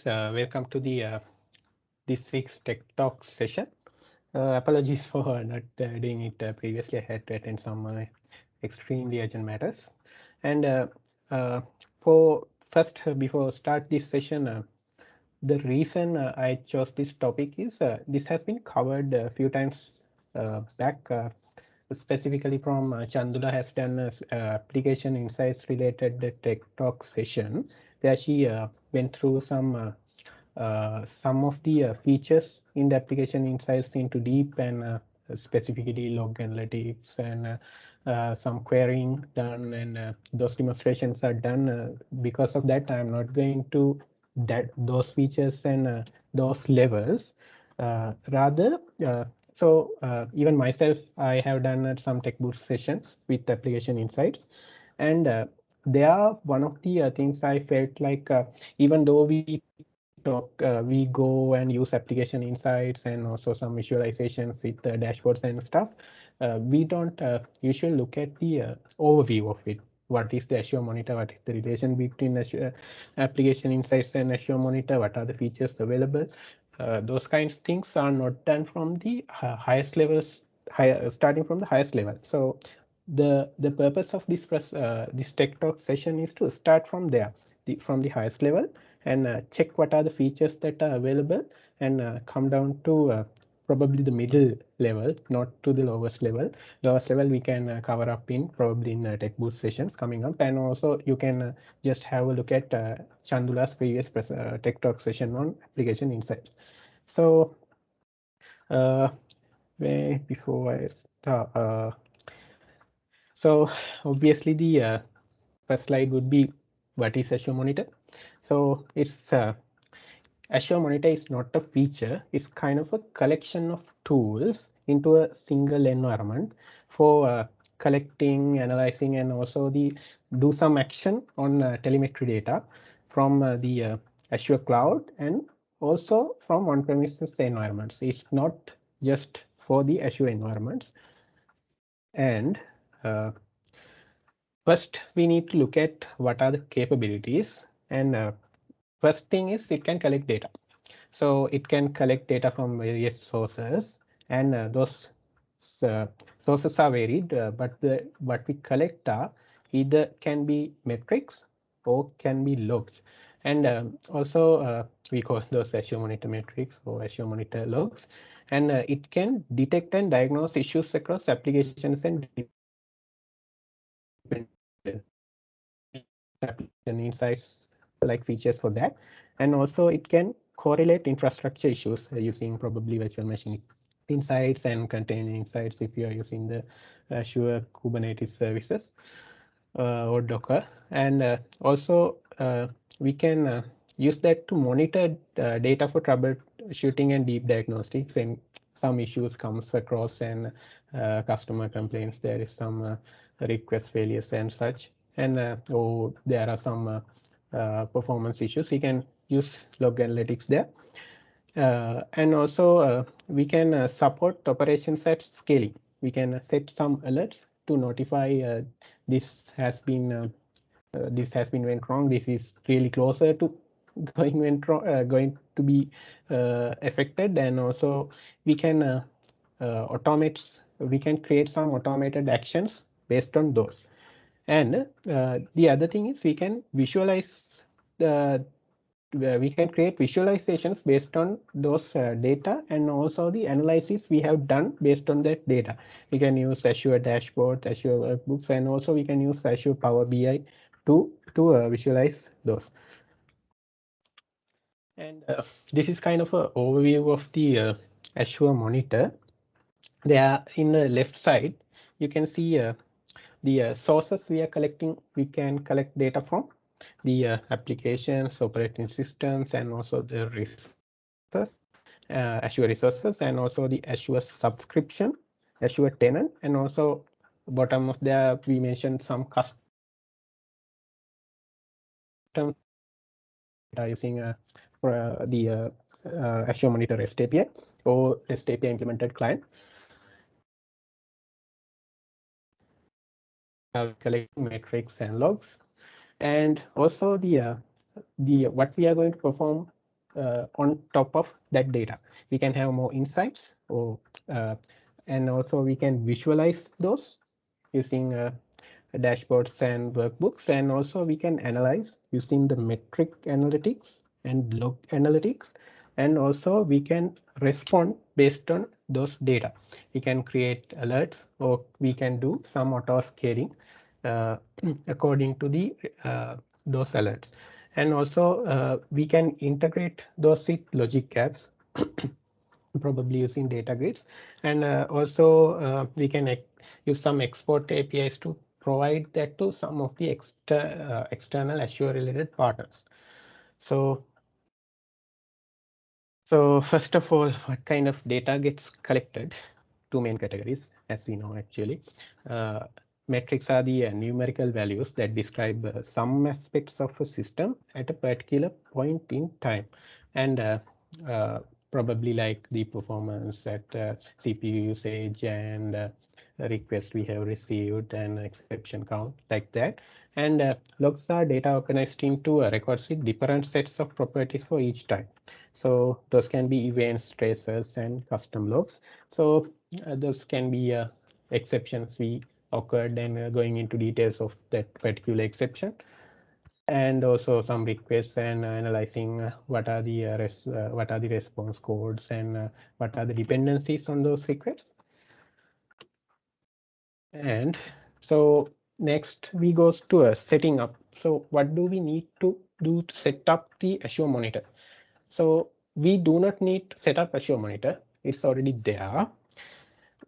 Welcome to the this week's Tech Talk session. Apologies for not doing it previously. I had to attend some extremely urgent matters. And for first, before start this session, the reason I chose this topic is this has been covered a few times back. Specifically from Chandula has done a application insights related Tech Talk session where she went through some of the features in the application insights into deep and specifically log analytics and some querying done, and those demonstrations are done. Because of that, I'm not going to those features and those levels. Rather, even myself, I have done some tech boost sessions with application insights, and they are one of the things I felt like even though we go and use application insights and also some visualizations with dashboards and stuff, we don't usually look at the overview of it. What is the Azure Monitor? What is the relation between Azure application insights and Azure Monitor? What are the features available? Those kinds of things are not done from the highest levels, starting from the highest level. So the purpose of this tech talk session is to start from there, from the highest level, and check what are the features that are available, and come down to probably the middle level, not to the lowest level. Lowest level we can cover up in probably in tech boost sessions coming up, and also you can just have a look at Chandula's previous tech talk session on application insights. So uh, before I start, so obviously the first slide would be what is Azure Monitor. So it's Azure Monitor is not a feature, it's kind of a collection of tools into a single environment for collecting, analyzing, and also the do some action on telemetry data from the Azure cloud and also from on-premises environments. It's not just for the Azure environments. And first, we need to look at what are the capabilities. And first thing is it can collect data. So it can collect data from various sources, and those uh, sources are varied, but what we collect are either can be metrics or can be logs. And also we call those Azure Monitor metrics or Azure Monitor logs. And it can detect and diagnose issues across applications and application insights like features for that. And also it can correlate infrastructure issues using probably virtual machine insights and container insights if you are using the Azure Kubernetes services or Docker. And also we can use that to monitor data for troubleshooting and deep diagnostics. And some issues comes across and customer complaints there is some request failures and such, and or there are some performance issues. We can use log analytics there. And also we can support operations at scaling. We can set some alerts to notify this has been went wrong. This is really closer to going to be affected. And also we can automate. We can create some automated actions based on those. And the other thing is we can visualize the we can create visualizations based on those data, and also the analysis we have done based on that data. We can use Azure dashboards, Azure Workbooks, and also we can use Azure Power BI to visualize those. And this is kind of an overview of the Azure Monitor. There in the left side, you can see the sources we are collecting. We can collect data from the applications, operating systems, and also the resources, Azure resources, and also the Azure subscription, Azure tenant, and also bottom of there we mentioned some custom using the Azure Monitor REST API or REST API implemented client. Collecting metrics and logs, and also the what we are going to perform on top of that data. We can have more insights, or and also we can visualize those using dashboards and workbooks, and also we can analyze using the metric analytics and log analytics, and also we can respond based on those data. We can create alerts, or we can do some auto scaling uh, according to the those alerts, and also we can integrate those with logic apps probably using data grids, and also we can use some export APIs to provide that to some of the external Azure related partners. So first of all, what kind of data gets collected? Two main categories, as we know actually. Uh, Metrics are the numerical values that describe some aspects of a system at a particular point in time, and uh, probably like the performance at CPU usage and request we have received and exception count, like that. And logs are data organized into records with different sets of properties for each type. So those can be events, traces, and custom logs. So those can be exceptions we occurred, and going into details of that particular exception, and also some requests, and analyzing what are the response codes, and what are the dependencies on those requests. And so next we goes to a setting up. So what do we need to do to set up the Azure Monitor? So we do not need to set up Azure Monitor. It's already there.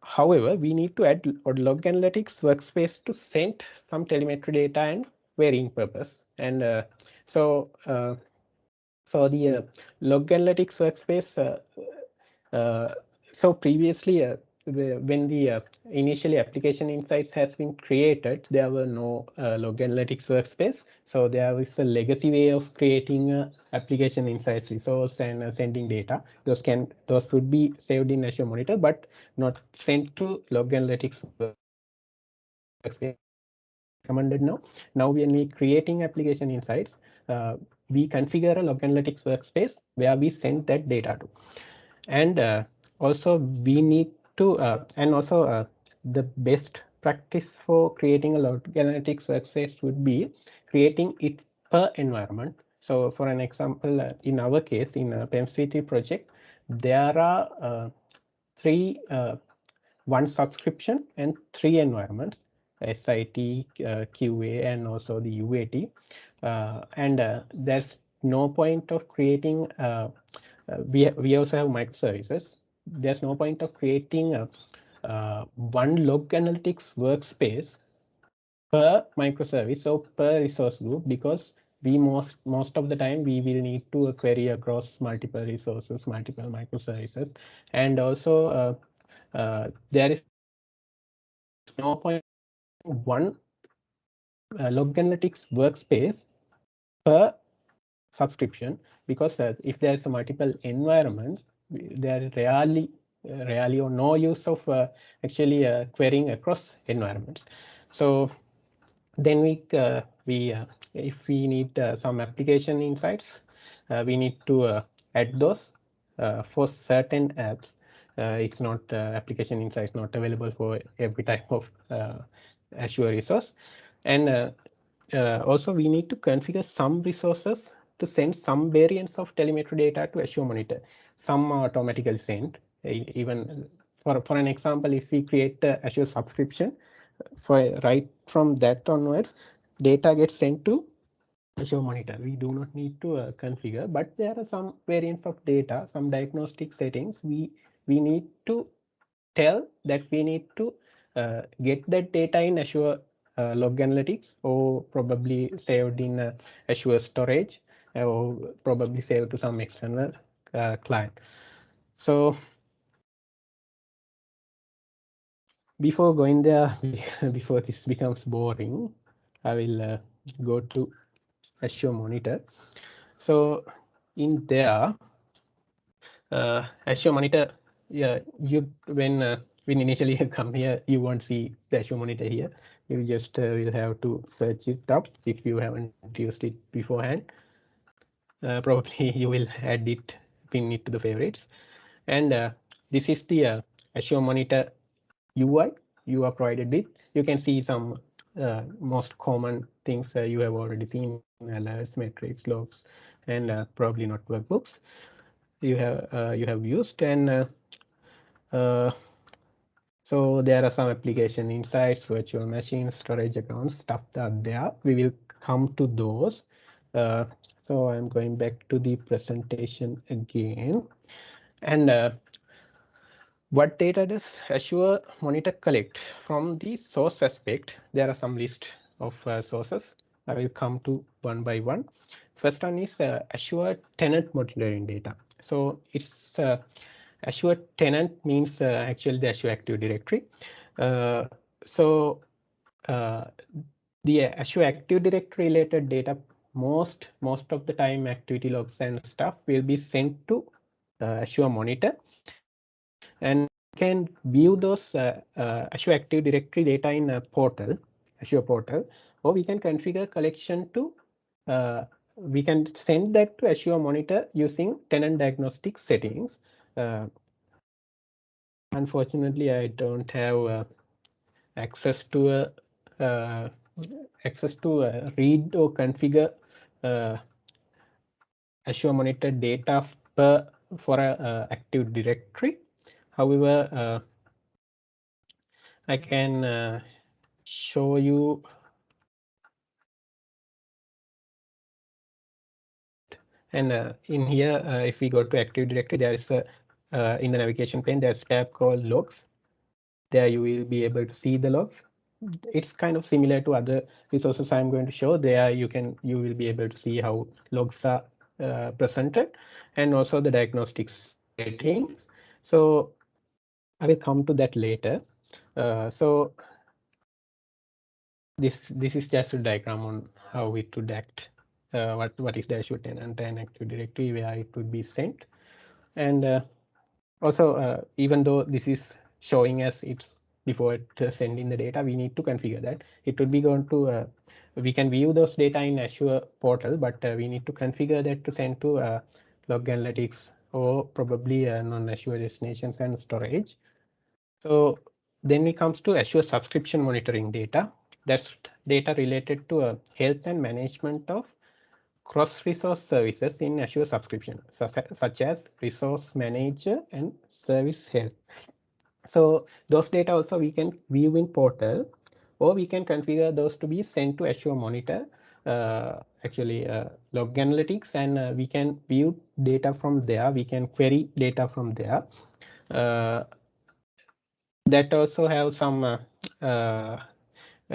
However, we need to add log analytics workspace to send some telemetry data and querying purpose. And so the log analytics workspace. So previously, when the initially application insights has been created, there were no log analytics workspace. So there is a legacy way of creating application insights resource and sending data. Those would be saved in Azure Monitor, but not sent to log analytics workspace. Recommended now. Now when we creating application insights, we configure a log analytics workspace where we send that data to. And also we need to and also the best practice for creating a log analytics workspace would be creating it per environment. So for an example, in our case, in a PEMCT project, there are three one subscription and three environments: SIT, QA, and also the UAT. And there's no point of creating. We also have microservices. There's no point of creating one log analytics workspace per microservice or per resource group, because we most of the time we will need to query across multiple resources, multiple microservices, and also there is no point one log analytics workspace per subscription, because if there's a multiple environments, there is rarely or no use of actually querying across environments. So then we if we need some application insights, we need to add those for certain apps. It's not application insights not available for every type of Azure resource. And also we need to configure some resources to send some variants of telemetry data to Azure Monitor. Some are automatically sent. Even for an example, if we create a Azure subscription, for right from that onwards, data gets sent to Azure Monitor. We do not need to configure, but there are some variants of data, some diagnostic settings. We need to tell that we need to get that data in Azure Log Analytics, or probably saved in Azure storage, or probably saved to some external client. So before going there, before this becomes boring, I will go to Azure Monitor. So in there, Azure Monitor, yeah, you when initially you come here, you won't see the Azure Monitor here. You just will have to search it up if you haven't used it beforehand. probably you will add it, pin it to the favorites. And this is the Azure Monitor UI you are provided with. You can see some most common things you have already seen: alerts, metrics, logs, and probably not workbooks you have used. And so there are some application insights, virtual machines, storage accounts, stuff that there. We will come to those. Uh, so I'm going back to the presentation again. And what data does Azure Monitor collect? From the source aspect, there are some list of sources. I will come to one by one. First one is Azure tenant monitoring data. So it's Azure tenant means actually the Azure Active Directory. Uh, so uh, the Azure Active Directory related data, most of the time activity logs and stuff will be sent to Azure Monitor, and can view those Azure Active Directory data in a portal, Azure portal, or we can configure collection to we can send that to Azure Monitor using tenant diagnostic settings. Unfortunately, I don't have access to a read or configure uh, Azure Monitor data for a Active Directory. However, I can show you and in here if we go to Active Directory, there is a in the navigation pane there's a tab called logs. There you will be able to see the logs. It's kind of similar to other resources I'm going to show. There you will be able to see how logs are presented, and also the diagnostics settings. So I will come to that later. So this is just a diagram on how it would act. What is the Azure tenant and Active Directory where it would be sent. And also even though this is showing us it's before sending the data, we need to configure that. It would be going to we can view those data in Azure portal, but we need to configure that to send to log analytics or probably non-Azure destinations and storage. So then it comes to Azure subscription monitoring data. That's data related to health and management of cross-resource services in Azure subscription, such as Resource Manager and Service Health. So those data also we can view in portal, or we can configure those to be sent to Azure Monitor, actually log analytics, and we can view data from there. We can query data from there. That also have some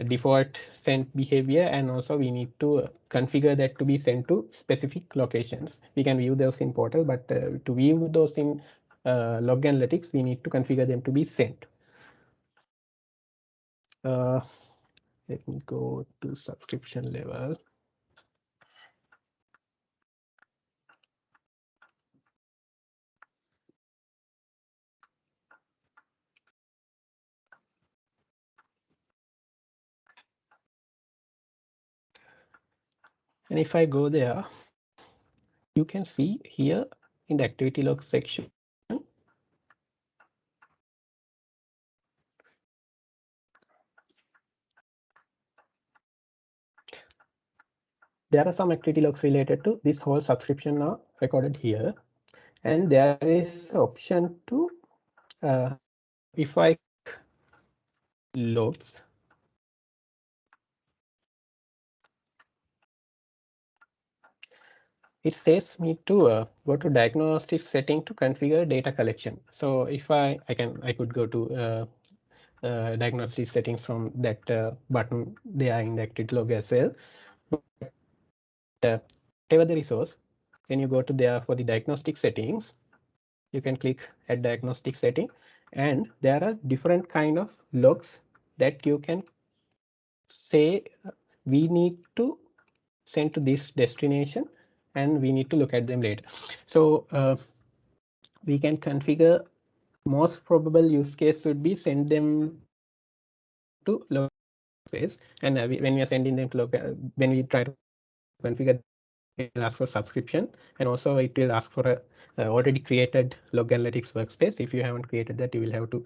default sent behavior, and also we need to configure that to be sent to specific locations. We can view those in portal, but to view those in log analytics, we need to configure them to be sent. Let me go to subscription level. And if I go there, you can see here in the activity log section, there are some activity logs related to this whole subscription are recorded here. And there is option to if I logs, it says me to go to diagnostic setting to configure data collection. So if I could go to diagnostic settings from that button there in the activity log as well. But whatever the resource, when you go to there for the diagnostic settings, you can click at diagnostic setting, and there are different kind of logs that you can say we need to send to this destination, and we need to look at them later. So we can configure most probable use case would be send them to local space, and when we are sending them to local, when we try to configure them, we need to it will ask for subscription, and also it will ask for a already created log analytics workspace. If you haven't created that, you will have to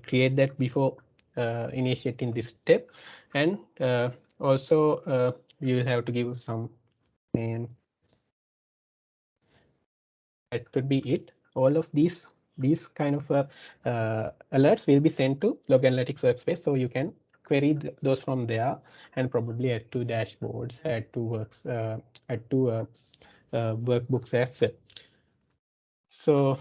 create that before initiating this step. And also you will have to give some name. That could be it. All of these kind of alerts will be sent to log analytics workspace, so you can query those from there and probably add to dashboards, add to workbooks as well. So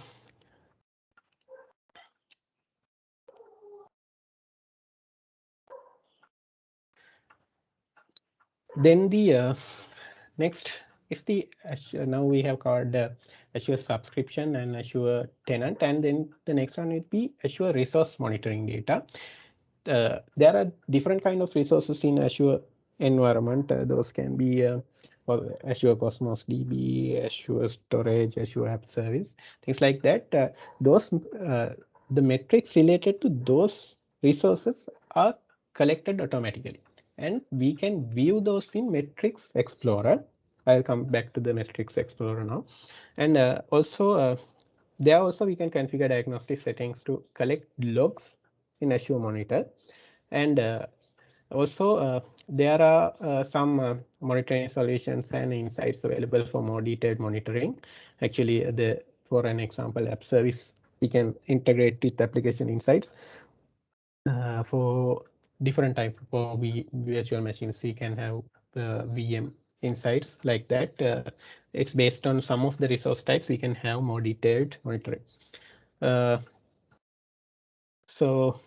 then the next is the Azure. Now we have covered Azure subscription and Azure tenant, and then the next one would be Azure resource monitoring data. There are different kind of resources in Azure environment. Those can be Azure Cosmos DB, Azure Storage, Azure App Service, things like that. Those the metrics related to those resources are collected automatically, and we can view those in Metrics Explorer. I'll come back to the Metrics Explorer now, and also there also we can configure diagnostic settings to collect logs in Azure Monitor. And also there are some monitoring solutions and insights available for more detailed monitoring. Actually, for an example, app service, we can integrate with application insights for different type for virtual machines. We can have VM insights like that. It's based on some of the resource types. We can have more detailed monitoring. So,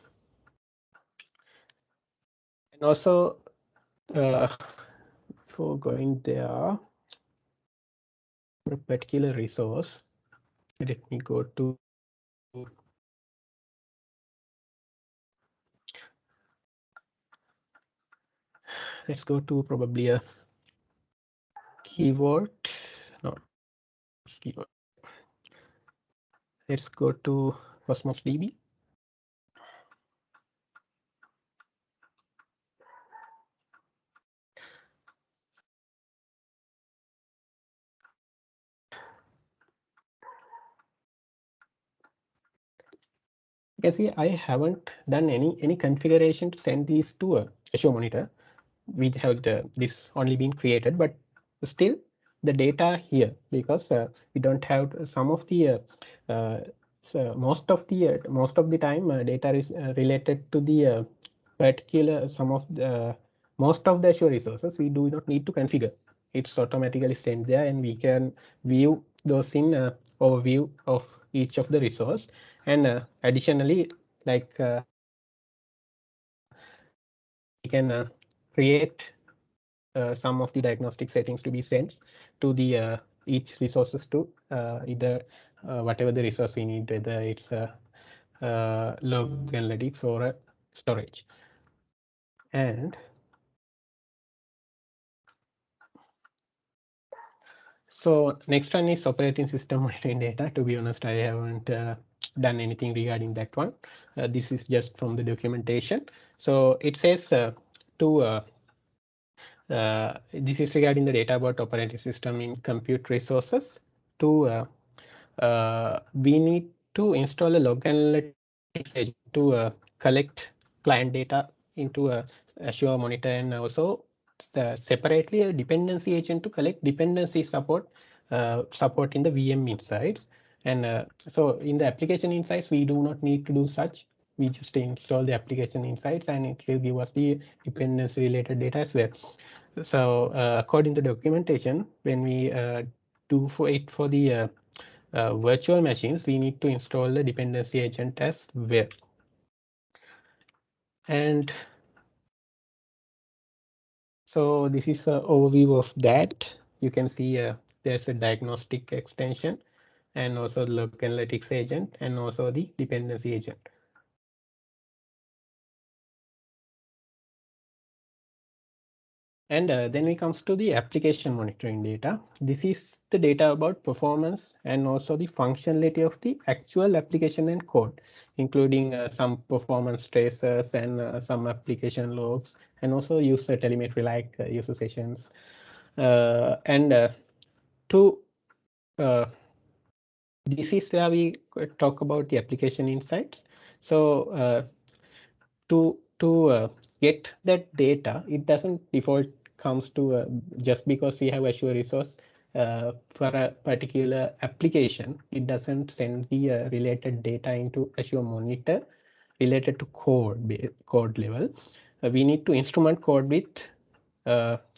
and also for going there, for a particular resource, let me go to let's go to probably a keyword. No, keyword. Let's go to Cosmos DB. You can see I haven't done any configuration to send these to a Azure Monitor. We have this only been created, but still the data here, because we don't have some of the so most of the time data is related to the particular some of the most of the Azure resources we do not need to configure. It's automatically sent there, and we can view those in overview of each of the resource. And additionally, like we can create some of the diagnostic settings to be sent to the each resources to either whatever the resource we need, whether it's log analytics or storage. And so next one is operating system monitoring data. To be honest, I haven't done anything regarding that one. This is just from the documentation. So it says this is regarding the data about operating system in compute resources. We need to install a log analytics agent to collect client data into a Azure Monitor, and also separately a dependency agent to collect dependency support in the VM insights. And so in the application insights, we do not need to do such. We just install the application insights, and it will give us the dependency related data as well. So according to documentation, when we do for the virtual machines, we need to install the dependency agent as well. And so this is an overview of that. You can see there's a diagnostic extension, and also the log analytics agent, and also the dependency agent. And then we comes to the application monitoring data. This is the data about performance and also the functionality of the actual application and code, including some performance traces and some application logs, and also user telemetry like user sessions. And to this is where we talk about the application insights. So to get that data, it doesn't default comes to just because we have Azure resource for a particular application, it doesn't send the related data into Azure Monitor related to code level. We need to instrument code with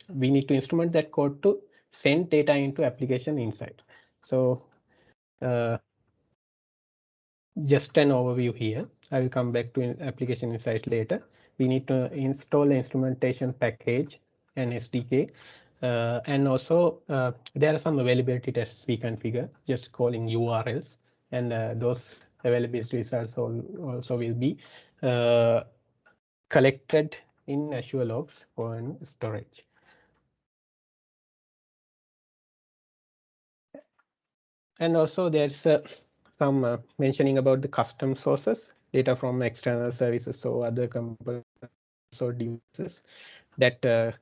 we need to instrument that code to send data into application insight. So uh, just an overview here. I will come back to application insight later. We need to install the instrumentation package and SDK. And also there are some availability tests we configure, just calling URLs, and those availability results also will be collected in Azure Logs or in storage. And also there's some mentioning about the custom sources, data from external services or other components or devices that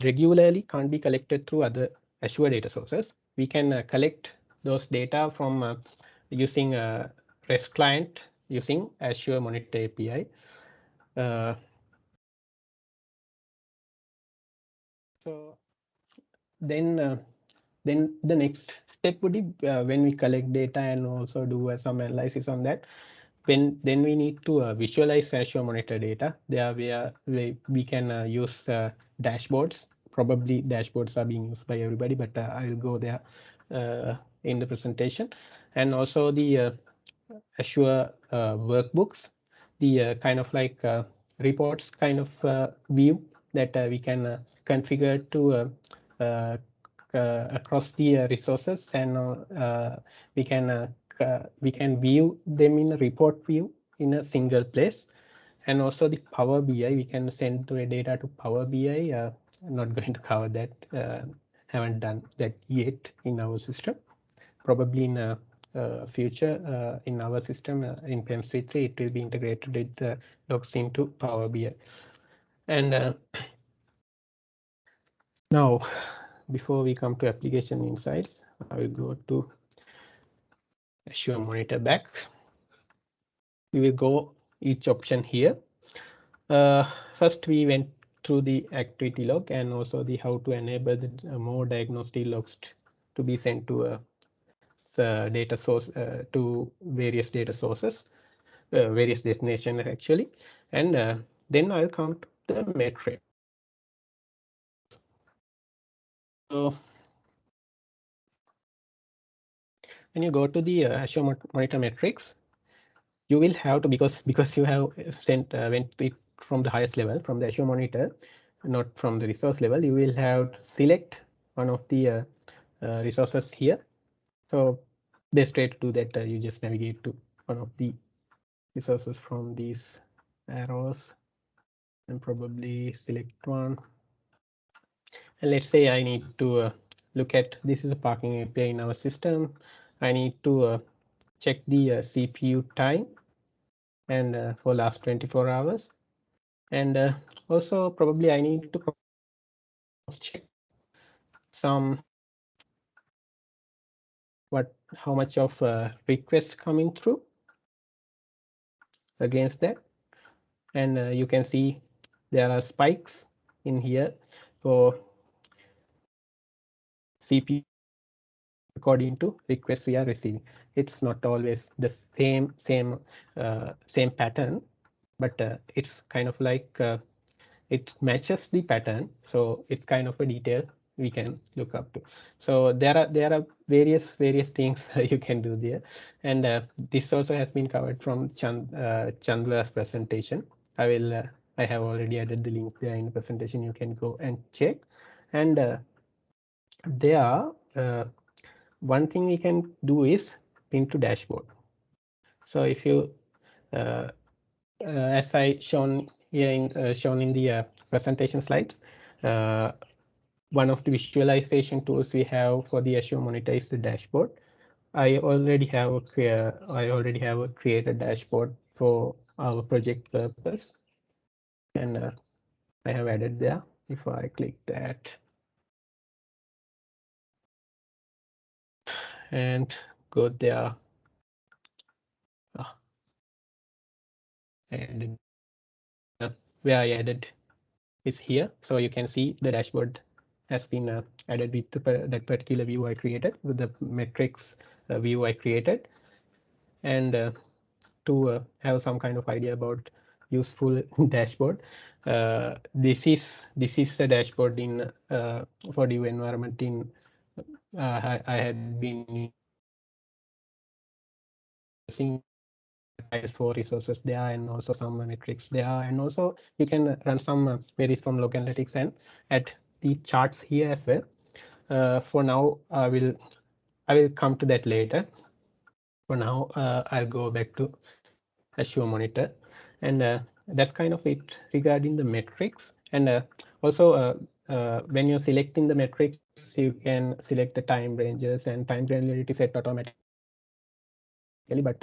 regularly can't be collected through other Azure data sources. We can collect those data from using a REST client using Azure Monitor API. So then the next step would be when we collect data and also do some analysis on that. Then we need to visualize Azure Monitor data. There we can use dashboards. Probably dashboards are being used by everybody, but I will go there in the presentation. And also the Azure workbooks, the kind of like reports kind of view that we can configure to across the resources, and we can view them in a report view in a single place. And also the Power BI, we can send the data to Power BI. I'm not going to cover that. Haven't done that yet in our system. Probably in future in our system in PEM3, it will be integrated with the logs into Power BI. And now, before we come to application insights, I will go to Azure Monitor back. We will go each option here. First, we went through the activity log and also the how to enable the more diagnostic logs to be sent to a data source to various data sources, various destinations actually. And then I'll come to the metric. So when you go to the Azure Monitor metrics, you will have to, because you have went it from the highest level from the Azure Monitor, not from the resource level, you will have to select one of the resources here. So best way to do that, you just navigate to one of the resources from these arrows and probably select one. And let's say I need to look at, this is a parking API in our system. I need to check the CPU time and for last 24 hours. And also probably I need to check some how much of requests coming through against that. And you can see there are spikes in here for CPU according to requests we are receiving. It's not always the same pattern, but it's kind of like it matches the pattern, so it's kind of a detail we can look up to. So there are various things you can do there, and this also has been covered from Chandla's presentation. I have already added the link there in the presentation. You can go and check. And there one thing we can do is pin to dashboard. So if you as I shown here shown in the presentation slides, one of the visualization tools we have for the Azure Monitor is the dashboard. I already have a created dashboard for our project purpose, and I have added there. If I click that, and go there. And where I added is here. So you can see the dashboard has been added with that particular view I created, with the metrics view I created. And to have some kind of idea about useful dashboard, this is the dashboard in for the environment in I had been using for resources there, and also some metrics there, and also you can run some queries from log analytics and add the charts here as well. For now, I will come to that later. For now, I'll go back to Azure Monitor, and that's kind of it regarding the metrics. And also, when you're selecting the metrics, you can select the time ranges and time granularity set automatically, but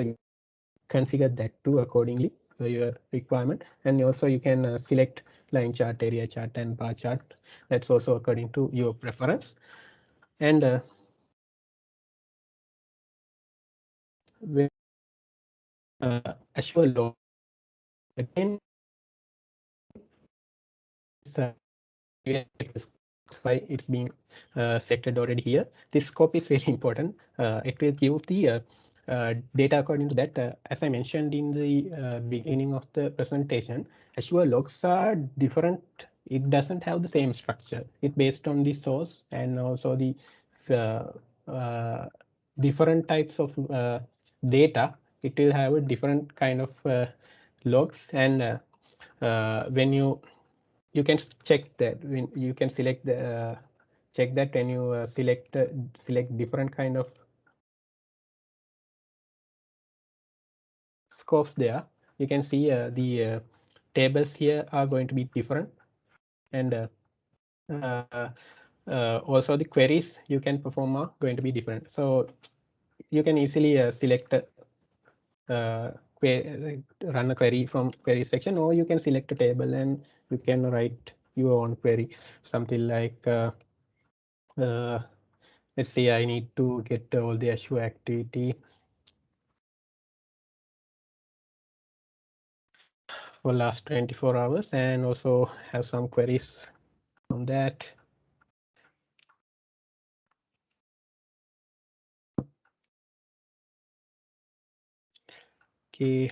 configure that too accordingly to your requirement. And also you can select line chart, area chart, and bar chart. That's also according to your preference. And with Azure Log, again, why it's being selected already here. This scope is very important. It will give the data according to that. As I mentioned in the beginning of the presentation, Azure logs are different. It doesn't have the same structure. It's based on the source and also the different types of data. It will have a different kind of logs, and when you can check that when you can select the check that when you select different kind of scopes there. You can see the tables here are going to be different, and also the queries you can perform are going to be different. So you can easily select run a query from query section, or you can select a table and you can write your own query, something like let's say I need to get all the Azure activity for last 24 hours and also have some queries on that. Okay,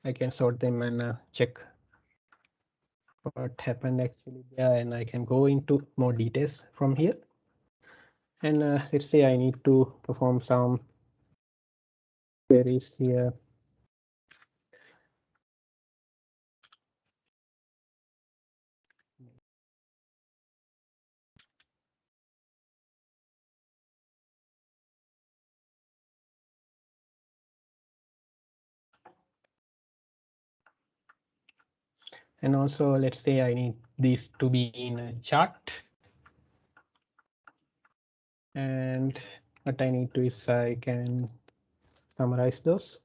I can sort them and check what happened actually there, and I can go into more details from here. And let's say I need to perform some queries here. And also, let's say I need this to be in a chart. And what I need to is I can summarize those.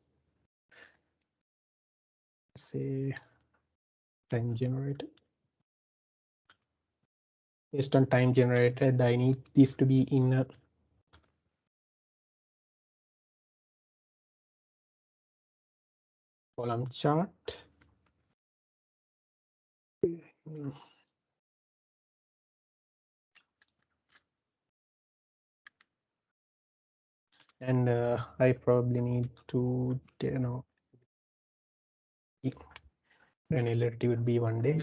Say time generated. Based on time generated, I need this to be in a column chart. And I probably need to, granularity would be 1 day.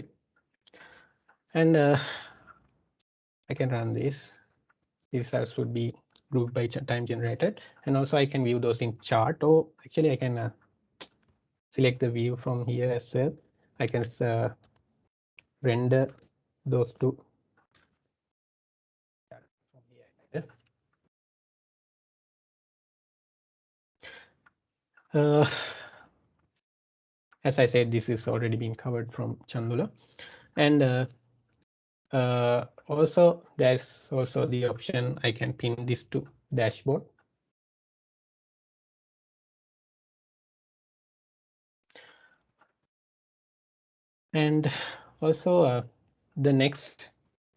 And I can run this. The results would be grouped by time generated. And also I can view those in chart, or actually I can select the view from here as well. I can render those two. As I said, this is already been covered from Chandula. And also there's also the option I can pin this to dashboard. And also the next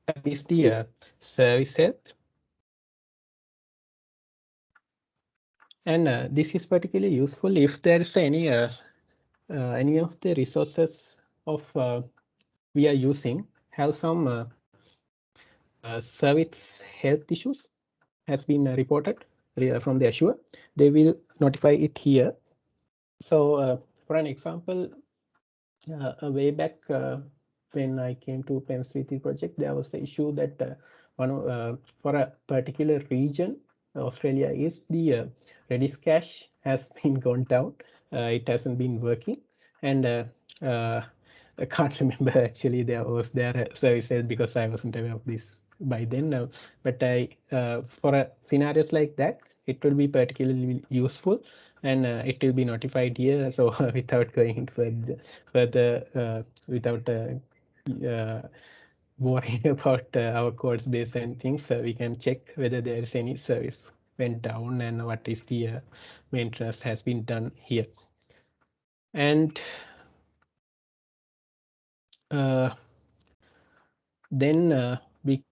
step is the service health. And this is particularly useful if there is any of the resources of we are using have some service health issues has been reported from the Azure. They will notify it here. So for an example, way back when I came to PEMS3 project, there was the issue that for a particular region, Australia is the Redis cache has been gone down. It hasn't been working, and I can't remember actually there a services because I wasn't aware of this by then. But I for scenarios like that, it will be particularly useful, and it will be notified here. So without going further without worrying about our codes base and things, we can check whether there is any service went down and what is the maintenance has been done here. And then we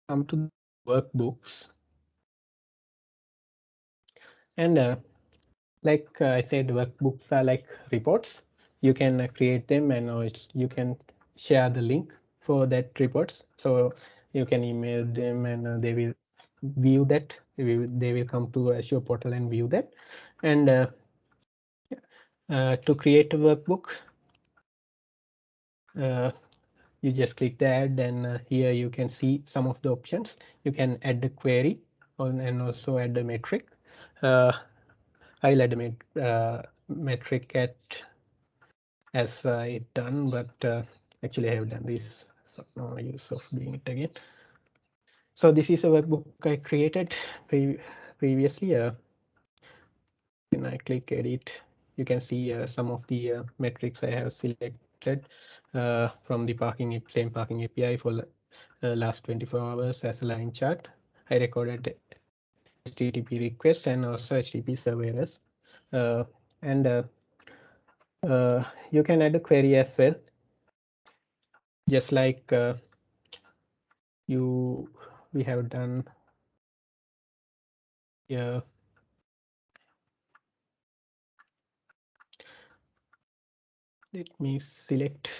come to the workbooks, and like I said, workbooks are like reports. You can create them, and you can share the link for that reports. So you can email them, and they will view that. They will come to Azure portal and view that. And to create a workbook, you just click the add, and here you can see some of the options. You can add a query and also add a metric. I'll add a metric at as it done, but actually I have done this, so no use of doing it again. So this is a workbook I created previously. When I click edit, you can see some of the metrics I have selected from the same parking API for last 24 hours as a line chart. I recorded HTTP requests and also HTTP server errors. And you can add a query as well, just like we have done here. Let me select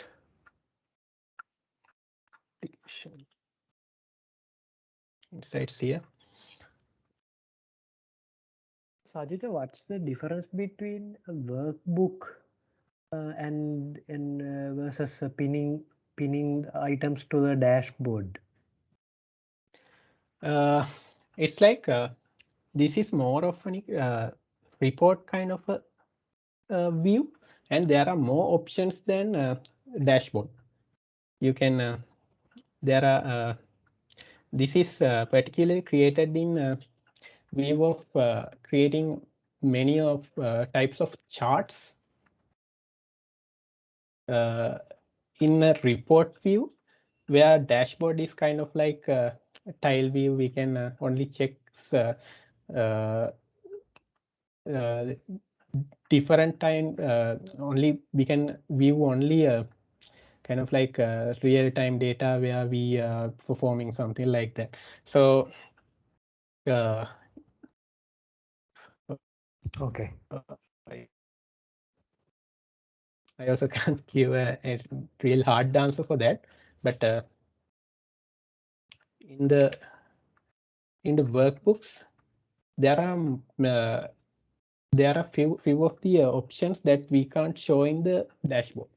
insights here. Sajitha, what's the difference between a workbook and versus pinning items to the dashboard? It's like this is more of a report kind of a view, and there are more options than dashboard. You can there are this is particularly created in view of creating many of types of charts in a report view, where dashboard is kind of like a tile view. We can only check uh, uh, different time. Only we can view only kind of like real-time data where we are performing something like that. So uh, Okay. I, I also can't give a real hard answer for that, but in the workbooks, there are few of the options that we can't show in the dashboard.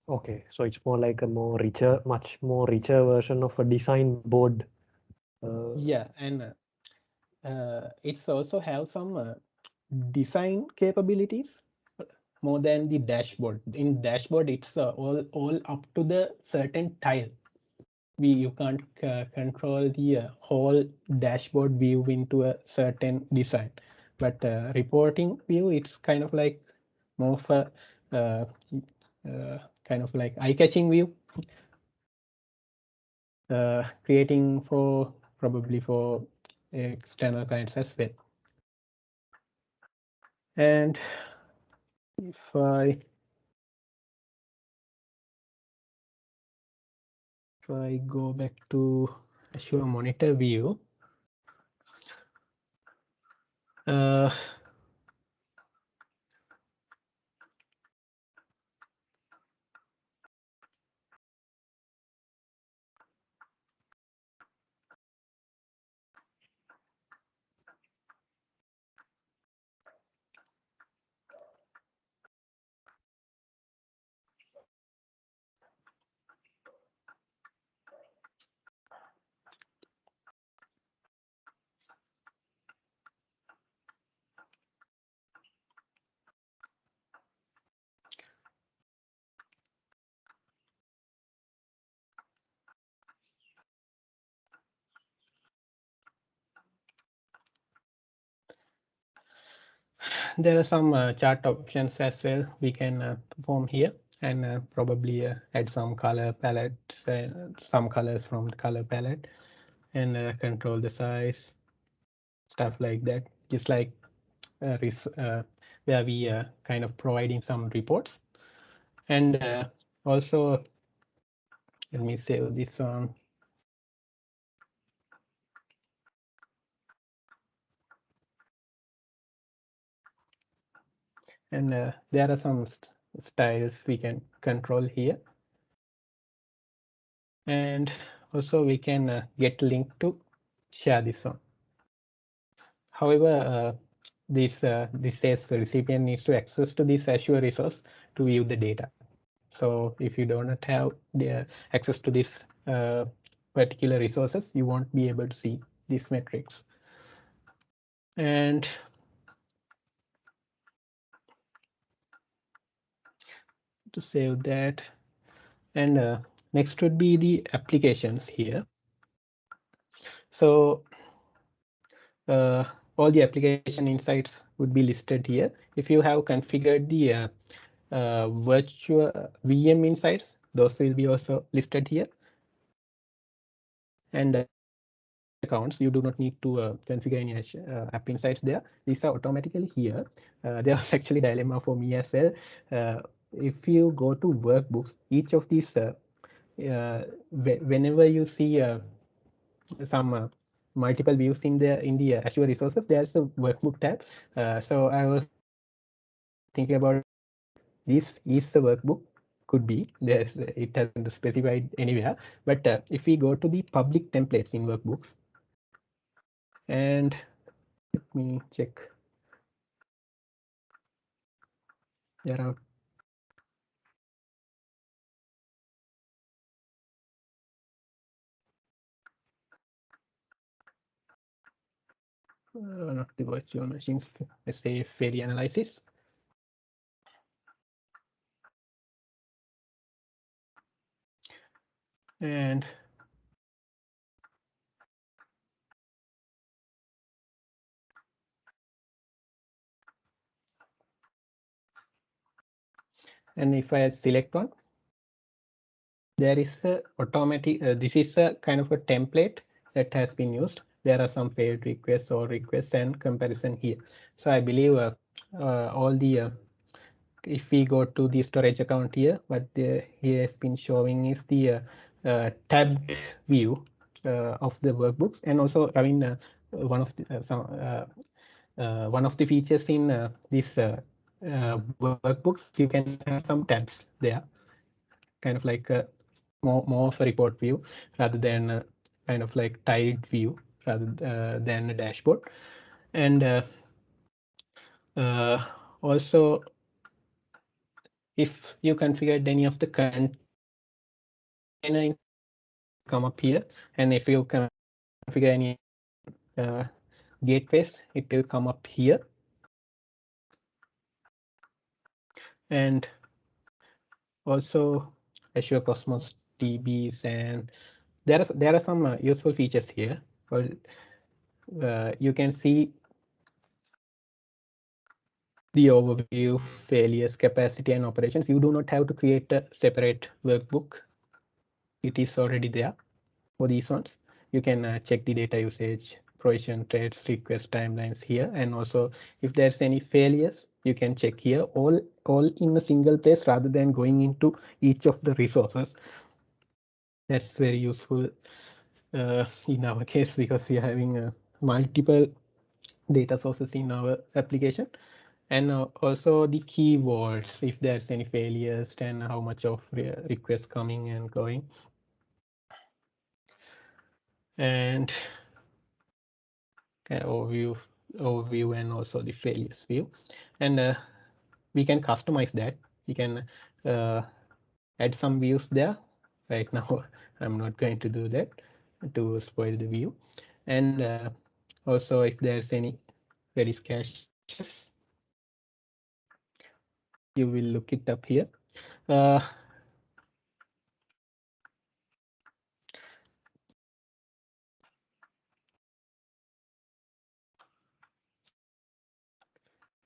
Okay, so it's more like a much more richer version of a design board. Yeah, and it's also have some design capabilities more than the dashboard. In dashboard, it's all up to the certain tile. You can't control the whole dashboard view into a certain design, but reporting view, it's kind of like more of a kind of like eye-catching view, creating for probably for external clients as well. And if I If I go back to Azure Monitor view, uh, there are some chart options as well we can perform here, and probably add some color palette, some colors from the color palette, and control the size, stuff like that. Just like where we kind of providing some reports. And also, let me save this one. And there are some styles we can control here. And also we can get link to share this one. However, this says the recipient needs to access to this Azure resource to view the data. So if you do not have the access to this particular resources, you won't be able to see these metrics. And to save that, and next would be the applications here. So all the application insights would be listed here. If you have configured the virtual VM insights, those will be also listed here. And storage accounts, you do not need to configure any app insights there. These are automatically here. There was actually a dilemma for me as well. If you go to workbooks, each of these, whenever you see some multiple views in the Azure resources, there's a workbook tab. So I was thinking about this is the workbook, could be there, it hasn't specified anywhere, but if we go to the public templates in workbooks, and let me check, there are not the virtual machines, let's say fairy analysis. And if I select one, there is a automatic, this is a kind of a template that has been used. There are some failed requests or requests and comparison here. So I believe all the if we go to the storage account here, what here has been showing is the tabbed view of the workbooks. And also, I mean, one of the one of the features in these workbooks, you can have some tabs there, kind of like more of a report view rather than kind of like tiled view rather than a dashboard. And also, if you configured any of the container come up here, and if you configure any gateways, it will come up here. And also Azure Cosmos DBs, and there are some useful features here. Well, you can see the overview, failures, capacity, and operations. You do not have to create a separate workbook. It is already there for these ones. You can check the data usage, provision, trades, request timelines here. And also if there's any failures, you can check here all in a single place rather than going into each of the resources. That's very useful in our case because we are having multiple data sources in our application, and also the keywords, if there's any failures and how much of requests coming and going, and overview and also the failures view. And we can customize that. We can add some views there. Right now I'm not going to do that to spoil the view. And also if there's any Redis caches, you will look it up here. uh,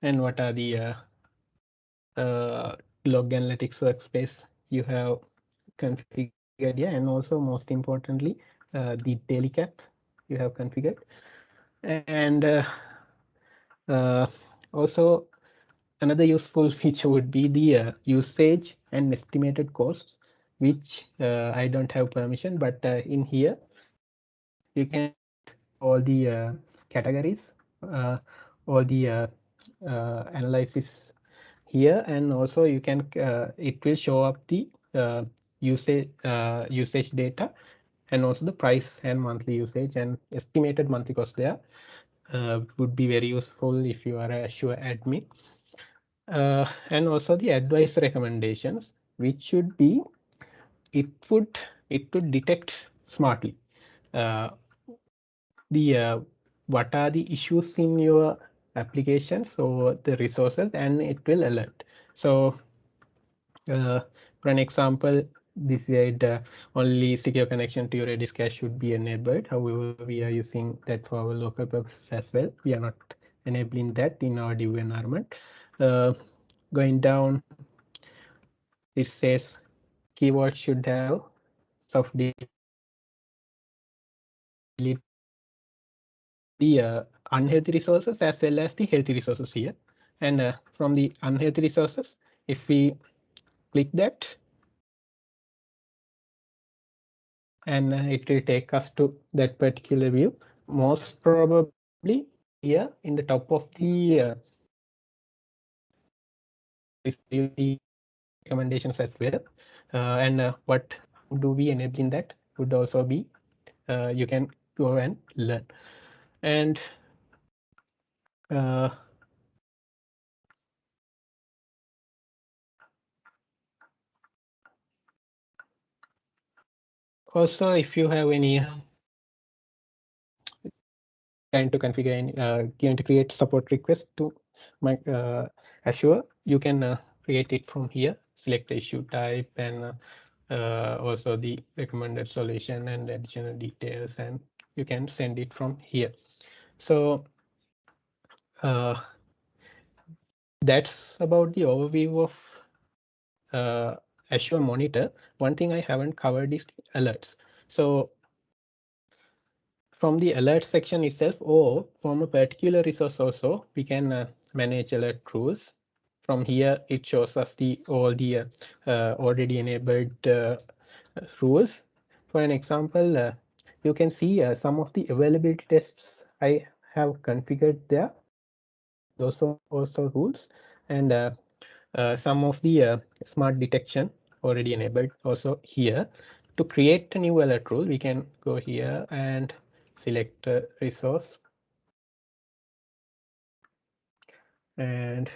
and what are the log analytics workspace you have configured here, and also most importantly the daily cap you have configured. And also another useful feature would be the usage and estimated costs, which I don't have permission, but in here you can all the categories, uh, all the analysis here, and also you can it will show up the usage data, and also the price and monthly usage and estimated monthly cost there. Would be very useful if you are a Azure admin. And also the advice recommendations, which should be, it would detect smartly uh, the what are the issues in your applications or the resources, and it will alert. So uh, for an example, this said only secure connection to your Redis cache should be enabled. However, we are using that for our local purposes as well. We are not enabling that in our dev environment. Going down, it says keywords should have soft delete mode. So it will delete the unhealthy resources as well as the healthy resources here. And from the unhealthy resources, if we click that, and it will take us to that particular view. Most probably here in the top of the this will be recommendations as well. And what how do we enabling that would also be you can go and learn. And uh, also if you have any trying to configure any going to create support request to my Azure, you can create it from here, select the issue type, and also the recommended solution and additional details, and you can send it from here. So uh, that's about the overview of Azure Monitor. One thing I haven't covered is alerts. So from the alert section itself, or from a particular resource also, we can manage alert rules. From here, it shows us the all the already enabled rules. For an example, you can see some of the availability tests I have configured there. Those are also rules, and some of the smart detection already enabled also here. To create a new alert rule, we can go here and select a resource and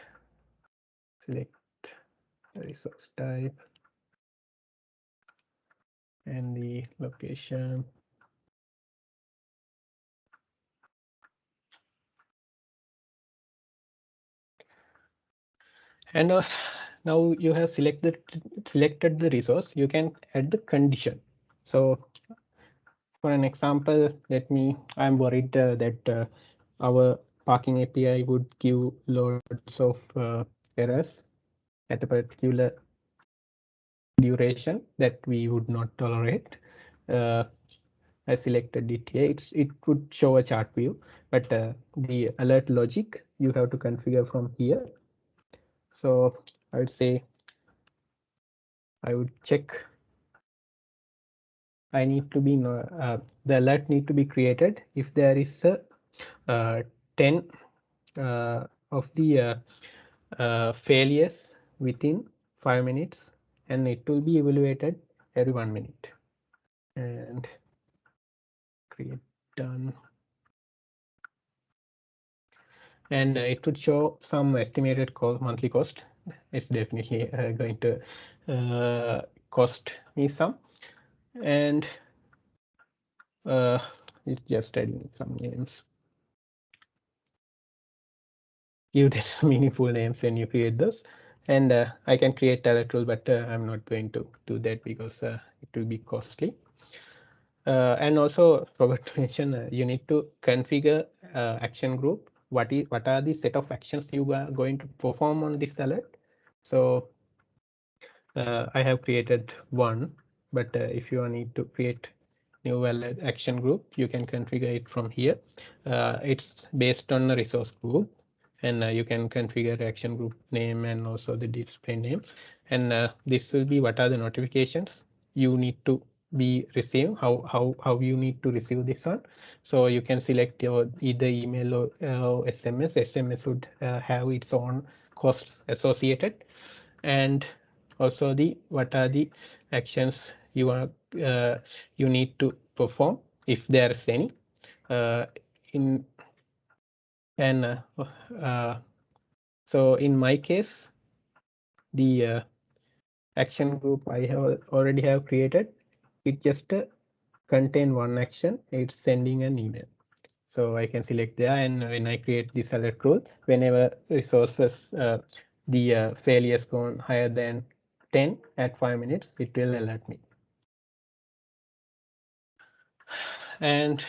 select a resource type and the location. And now you have selected the resource, you can add the condition. So for an example, I'm worried that our parking API would give loads of errors at a particular duration that we would not tolerate. Uh, I selected it here. It would show a chart view, but the alert logic you have to configure from here. So I would say I would check I need to be the alert need to be created if there is a 10 of the failures within 5 minutes, and it will be evaluated every 1 minute. And create done, and it would show some estimated monthly cost. It's definitely going to cost me some, and it's just adding some names. Give this meaningful names when you create those, and I can create Electrode, but I'm not going to do that because it will be costly. And also forgot to mention, you need to configure action group. What are the set of actions you are going to perform on this alert? So I have created one, but if you need to create new alert action group, you can configure it from here. It's based on a resource group, and you can configure action group name and also the display name. And this will be what are the notifications you need to be received, how you need to receive this one. So you can select your either email or SMS. SMS would have its own costs associated, and also the what are the actions you are you need to perform if there is any in and so in my case, the action group I have already have created, it just contain one action. It's sending an email. So I can select there, and when I create this alert rule, whenever resources the failures gone higher than 10 at 5 minutes, it will alert me. And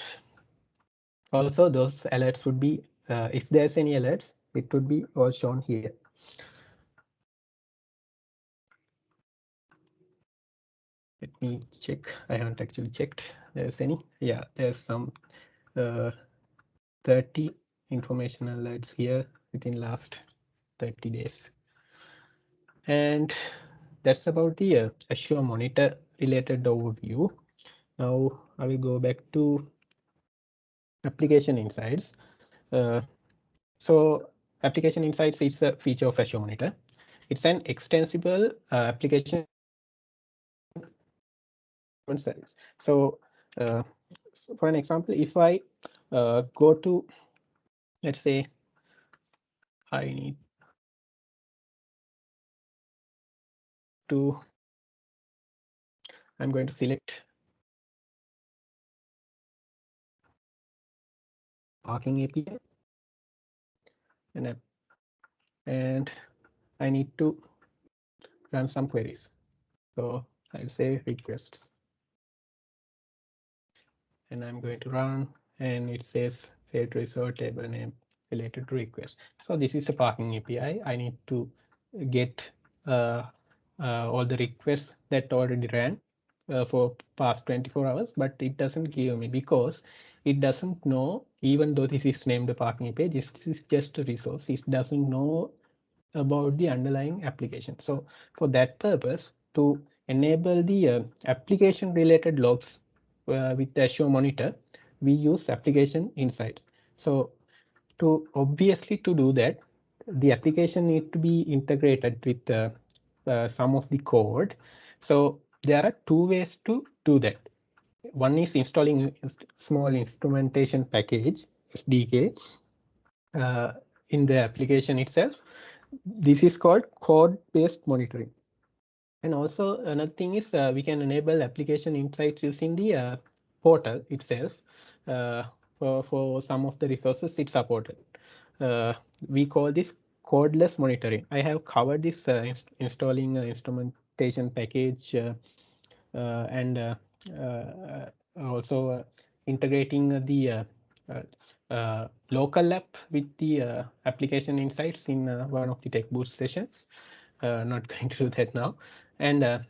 also those alerts would be if there's any alerts, it would be all shown here. Let me check. I haven't actually checked there's any. Yeah, there's some 30 information alerts here within last 30 days. And that's about the Azure Monitor related overview. Now I will go back to application insights. So application insights is a feature of Azure Monitor. It's an extensible application service. So for an example, if I go to, let's say, I need to, I'm going to select parking API, and I need to run some queries. So I'll say requests, and I'm going to run, and it says failed result table name related to request. So this is a parking API. I need to get all the requests that already ran for past 24 hours, but it doesn't give me because it doesn't know, even though this is named a parking API, this is just a resource. It doesn't know about the underlying application. So for that purpose, to enable the application related logs with the Azure Monitor, we use application insights. So to obviously to do that, the application need to be integrated with some of the code. So there are two ways to do that. One is installing a small instrumentation package, SDK, in the application itself. This is called code-based monitoring. And also another thing is we can enable application insights using the portal itself. For some of the resources it's supported. We call this codeless monitoring. I have covered this installing instrumentation package and also integrating the local app with the application insights in one of the tech boost sessions. Not going to do that now. And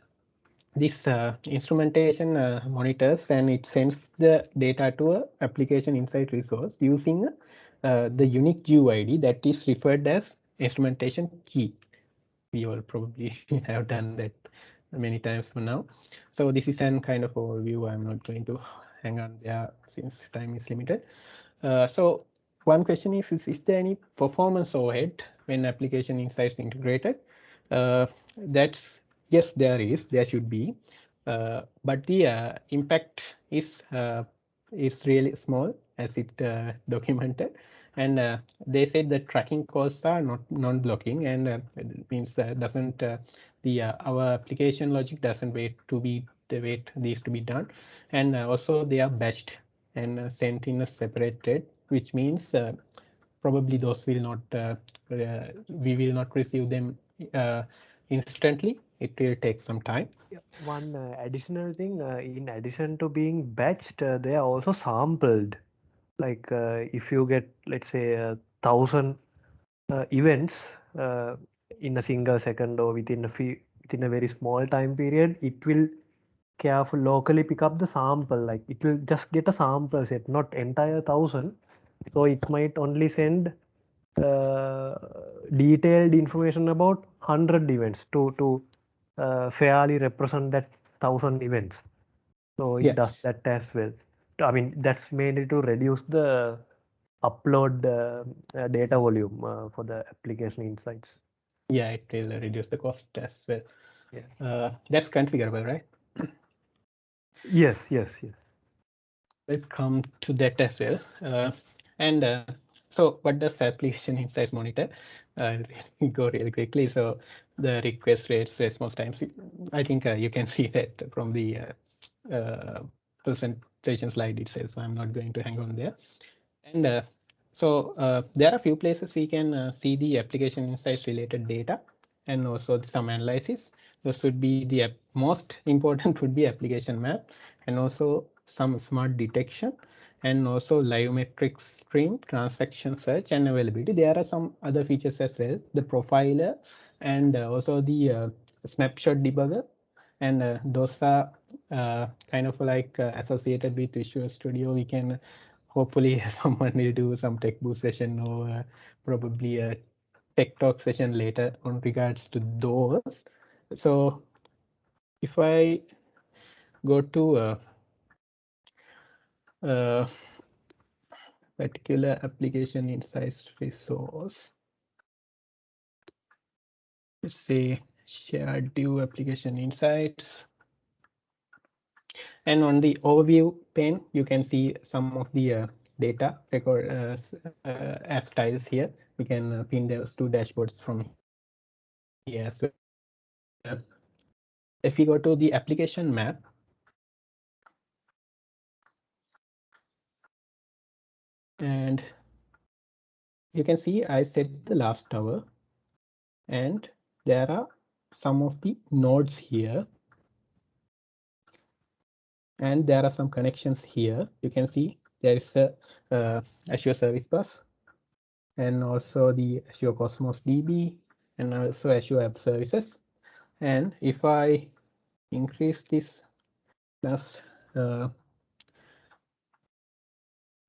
this instrumentation monitors and it sends the data to a application insight resource using the unique GUID that is referred as instrumentation key. We all probably have done that many times for now. So this is an kind of overview. I'm not going to hang on there since time is limited. So one question is there any performance overhead when application insights integrated? That's yes, there should be, but the impact is really small as it documented, and they said that tracking costs are not non-blocking, and it means doesn't the our application logic doesn't wait these to be done, and also they are batched and sent in a separate thread, which means probably those will not we will not receive them instantly. It will take some time. Yeah, one additional thing, in addition to being batched, they are also sampled. Like if you get, let's say, 1,000 events in a single second or within a very small time period, it will careful locally pick up the sample. Like it will just get a sample set, not entire 1,000. So it might only send uh, detailed information about 100 events to fairly represent that 1,000 events. So it Yeah, does that as well. I mean, that's mainly to reduce the upload data volume for the application insights. yeah, it will reduce the cost as well. Yeah. That's configurable, right? Yes, yes, yes. We'll come to that as well. And so what does application insights monitor? Go really quickly. So the request rates, response times, I think you can see that from the presentation slide itself. I'm not going to hang on there. And so there are a few places we can see the application insights related data and also some analysis. Those would be the most important would be application map and also some smart detection and also live metrics stream, transaction search and availability. There are some other features as well, the profiler and also the snapshot debugger, and those are kind of like associated with Visual Studio. We can hopefully someone will do some tech boost session or probably a tech talk session later on regards to those. So if I go to a particular application insights resource, let's say shared view application insights, and on the overview pane you can see some of the data record as tiles here. We can pin those two dashboards from here as well. And if we go to the application map, and you can see I set the last tower, and there are some of the nodes here, and there are some connections here. You can see there is a Azure Service Bus and also the Azure Cosmos DB and also Azure App Services. And if I increase this plus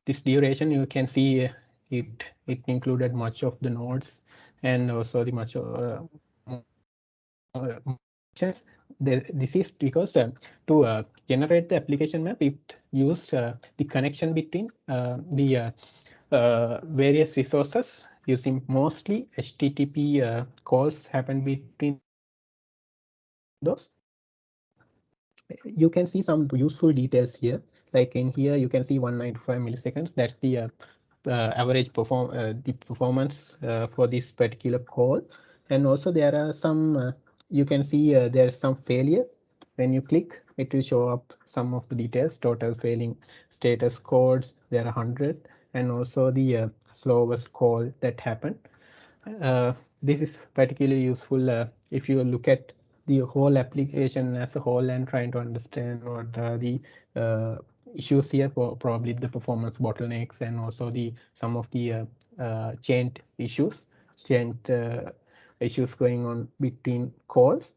this duration, you can see it included much of the nodes and also the much this is because to generate the application map, it used the connection between the various resources using mostly HTTP calls happen between those. You can see some useful details here. Like in here, you can see 195 milliseconds. That's the average the performance for this particular call. And also there are some, you can see there's some failure. When you click, it will show up some of the details, total failing status codes, there are 100, and also the slowest call that happened. Uh, this is particularly useful if you look at the whole application as a whole and trying to understand what are the issues here, for probably the performance bottlenecks and also the some of the chained issues, chained issues going on between calls.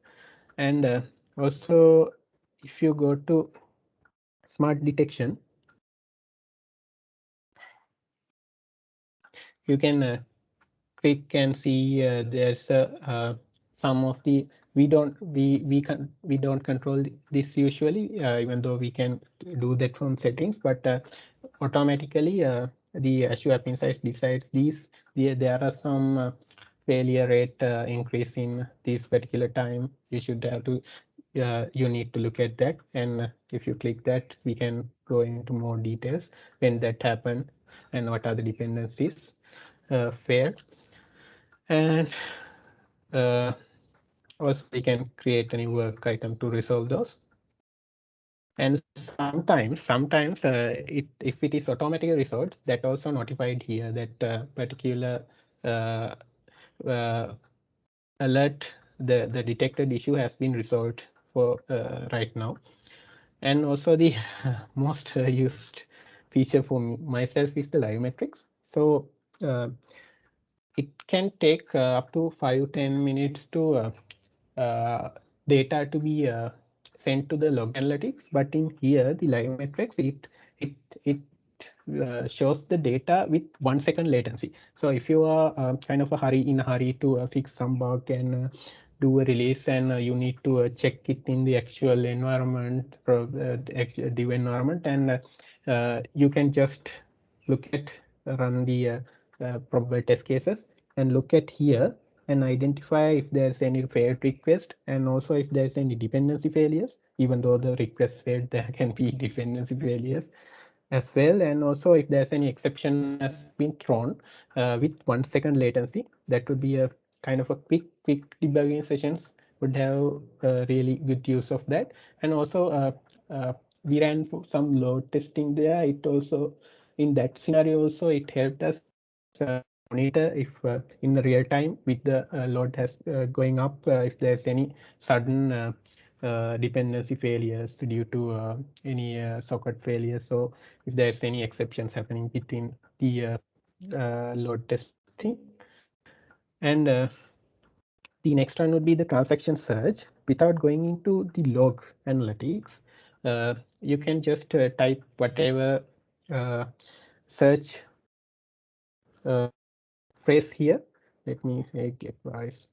And also if you go to smart detection, you can click and see there's some of the we don't control this usually, even though we can do that from settings, but automatically the Azure App Insights decides these. There are some failure rate increase in this particular time. You should have to you need to look at that, and if you click that, we can go into more details when that happened and what are the dependencies failed. And uh, also we can create a new work item to resolve those. And sometimes if it is automatically resolved, that also notified here that particular uh, uh, alert, the detected issue has been resolved for right now. And also the most used feature for myself is the live metrics. So uh, it can take up to 5-10 minutes to data to be sent to the log analytics. But in here, the live metrics, it shows the data with 1 second latency. So if you are kind of in a hurry to fix some bug and do a release, and you need to check it in the actual environment, the actual dev environment, and you can just look at run the probable test cases and look at here and identify if there's any failed request, and also if there's any dependency failures. Even though the request failed, there can be dependency failures as well. And also if there's any exception has been thrown with 1 second latency, that would be a kind of a quick debugging sessions would have really good use of that. And also we ran some load testing there. It also, in that scenario also, it helped us monitor if in the real time with the load has going up, if there's any sudden dependency failures due to any socket failure. So if there's any exceptions happening between the load testing. And the next one would be the transaction search. Without going into the log analytics, you can just type whatever search phrase here. Let me get wise.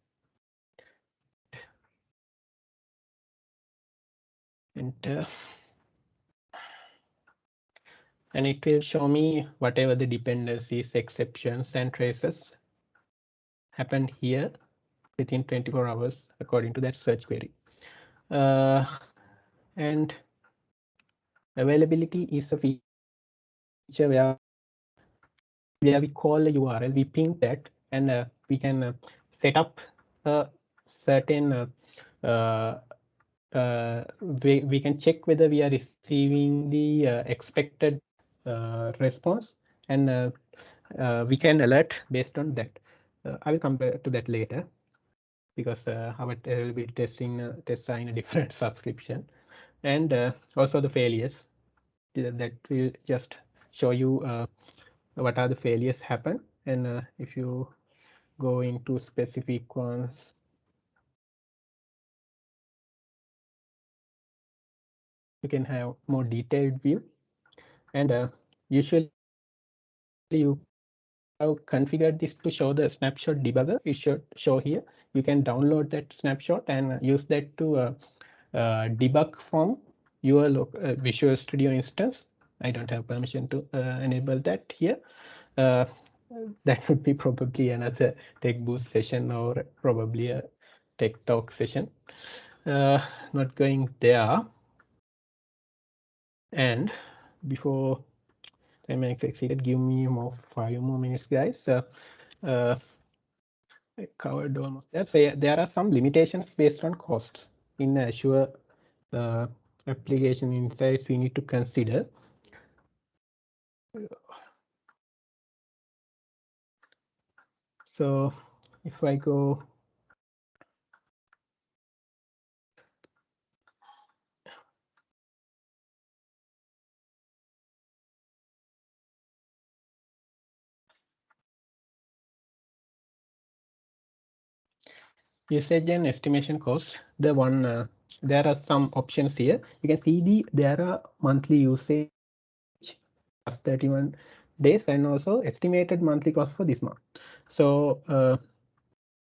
Enter. And it will show me whatever the dependencies, exceptions, and traces happened here within 24 hours according to that search query. And availability is a feature where we call a URL, we ping that, and we can set up a certain we can check whether we are receiving the expected response, and we can alert based on that. I will come back to that later, because our availability testing tests are in a different subscription. And also the failures that will just show you what are the failures happen. And if you go into specific ones, you can have more detailed view. And usually you, if you have configured this to show the snapshot debugger, it should show here. You can download that snapshot and use that to debug from your Visual Studio instance. I don't have permission to enable that here. Uh, that would be probably another tech boost session, or probably a tech talk session. Not going there. And before time exceeded, give me 5 more minutes, guys. Uh, I covered almost that. So yeah, there are some limitations based on costs in Azure uh, application insights we need to consider. So if I go usage and estimation cost, the one there are some options here. You can see there are monthly usage last 31 days, and also estimated monthly cost for this month. So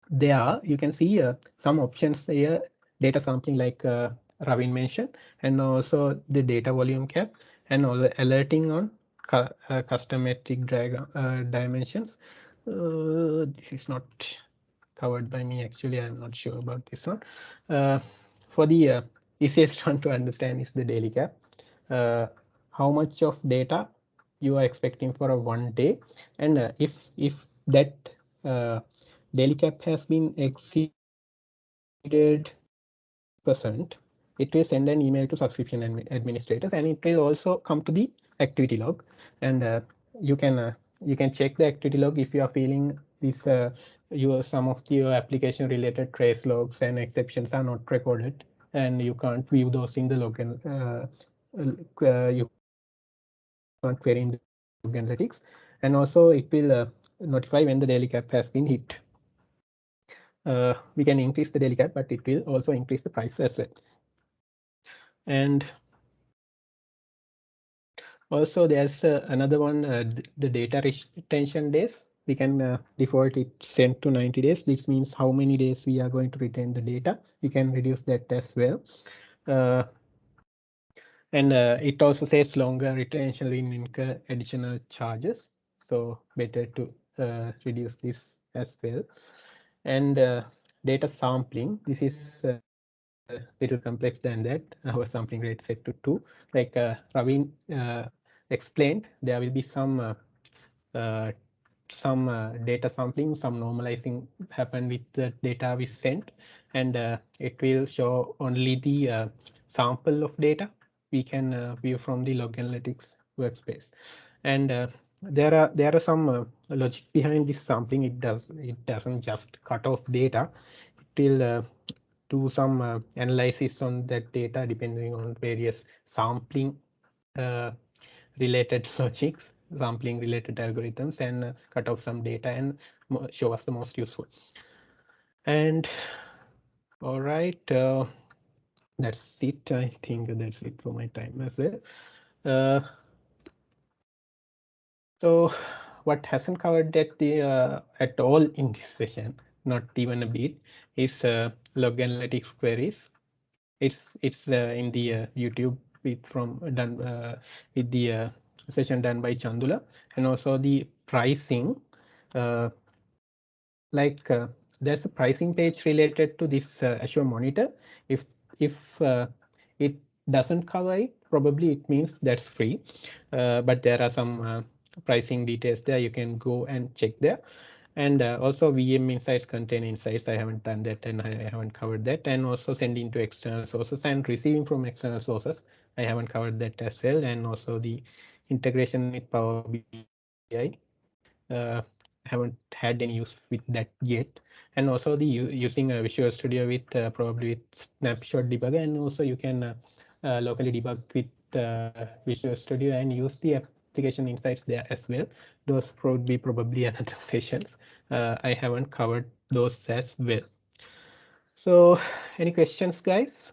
there you can see some options here data sampling like Ravin mentioned, and also the data volume cap, and all the alerting on custom metric diagram dimensions. This is not covered by me actually. I'm not sure about this one. Uh, for the easiest one to understand is the daily cap. Uh, how much of data you are expecting for a 1 day, and if that uh, daily cap has been exceeded 50%, it will send an email to subscription administrators, and it will also come to the activity log. And you can check the activity log if you are feeling this your some of your application related trace logs and exceptions are not recorded, and you can't view those in the log, and you can't query in the log analytics. And also it will notify when the daily cap has been hit. We can increase the daily cap, but it will also increase the price as well. And also there's another one, the data retention days. We can default it 10 to 90 days. This means how many days we are going to retain the data. We can reduce that as well. Uh, and it also says longer retention will incur additional charges. So better to reduce this as well. And data sampling, this is little complex than that. Our sampling rate set to 2. Like Ravin explained, there will be uh, some data sampling, some normalizing happen with the data we sent, and it will show only the sample of data we can view from the log analytics workspace. And there are some logic behind this sampling. It doesn't just cut off data. It will do some analysis on that data depending on various sampling uh, related logics, sampling related algorithms, and cut off some data and show us the most useful. And all right, that's it. I think that's it for my time as well. Uh, so what hasn't covered at all in this session, not even a bit, is log analytics queries. It's in the YouTube with from done with the session done by Chandula, and also the pricing. Uh, like there's a pricing page related to this Azure Monitor. If it doesn't cover it, probably it means that's free. But there are some pricing details there. You can go and check there. And also VM insights contain insights. I haven't done that, and I haven't covered that. And also sending to external sources and receiving from external sources. I haven't covered that as well. And also the integration with Power BI. Uh, haven't had any use with that yet. And also the using Visual Studio with probably with snapshot debugger, and also you can locally debug with Visual Studio and use the application insights there as well. Those would be probably another sessions. I haven't covered those as well. So any questions, guys?